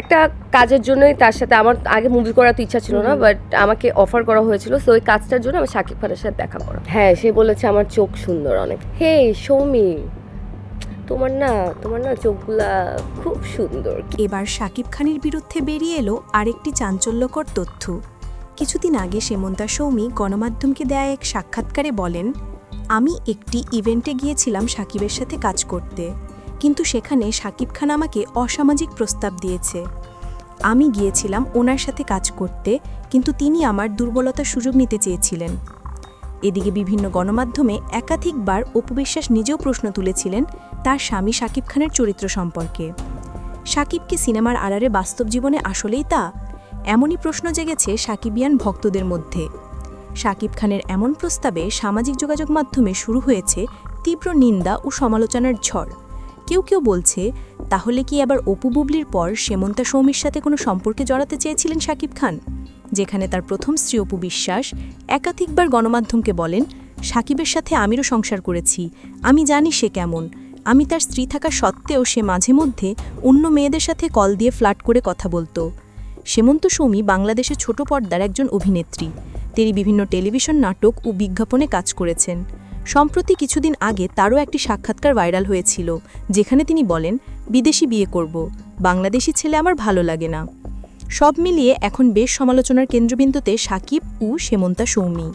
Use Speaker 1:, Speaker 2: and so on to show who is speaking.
Speaker 1: একটা কাজের জন্যই তার সাথে আমার আগে মুভি করার তো ইচ্ছা ছিল না, বাট আমাকে অফার করা হয়েছিল, সো ওই কাজটার জন্য আমি শাকিব খানের সাথে দেখা করা। হ্যাঁ, সে বলেছে আমার চোখ সুন্দর অনেক। হে সৌমি, তোমার না চোখগুলা খুব সুন্দর।
Speaker 2: এবার শাকিব খানের বিরুদ্ধে বেরিয়ে এলো আরেকটি চাঞ্চল্যকর তথ্য। কিছুদিন আগে সেমন্তা সৌমি গণমাধ্যমকে দেয়া এক সাক্ষাৎকারে বলেন, আমি একটি ইভেন্টে গিয়েছিলাম শাকিবের সাথে কাজ করতে, কিন্তু সেখানে শাকিব খান আমাকে অসামাজিক প্রস্তাব দিয়েছে। আমি গিয়েছিলাম ওনার সাথে কাজ করতে, কিন্তু তিনি আমার দুর্বলতার সুযোগ নিতে চেয়েছিলেন। এদিকে বিভিন্ন গণমাধ্যমে একাধিকবার অপু বিশ্বাস নিজেও প্রশ্ন তুলেছিলেন তার স্বামী শাকিব খানের চরিত্র সম্পর্কে। শাকিব কি সিনেমার আড়ালে বাস্তব জীবনে আসলেই তা? এমনই প্রশ্ন জেগেছে শাকিবিয়ান ভক্তদের মধ্যে। শাকিব খানের এমন প্রস্তাবে সামাজিক যোগাযোগ মাধ্যমে শুরু হয়েছে তীব্র নিন্দা ও সমালোচনার ঝড়। কেউ কেউ বলছে, তাহলে কি আবার অপু বুবলির পর সেমন্তা সৌমির সাথে কোনো সম্পর্কে জড়াতে চেয়েছিলেন শাকিব খান? যেখানে তার প্রথম স্ত্রী অপু বিশ্বাস একাধিকবার গণমাধ্যমকে বলেন, শাকিবের সাথে আমিরও সংসার করেছি, আমি জানি সে কেমন। আমি তার স্ত্রী থাকা সত্ত্বেও সে মাঝে মধ্যে অন্য মেয়েদের সাথে কল দিয়ে ফ্লার্ট করে কথা বলতো। সেমন্ত সৌমি বাংলাদেশের ছোট পর্দার একজন অভিনেত্রী। তিনি বিভিন্ন টেলিভিশন নাটক ও বিজ্ঞাপনে কাজ করেছেন। সম্প্রতি কিছুদিন আগে তারও একটি সাক্ষাৎকার ভাইরাল হয়েছিল, যেখানে তিনি বলেন, বিদেশি বিয়ে করব, বাংলাদেশি ছেলে আমার ভালো লাগে না। সব মিলিয়ে এখন বেশ সমালোচনার কেন্দ্রবিন্দুতে শাকিব ও সেমন্তা সৌমি।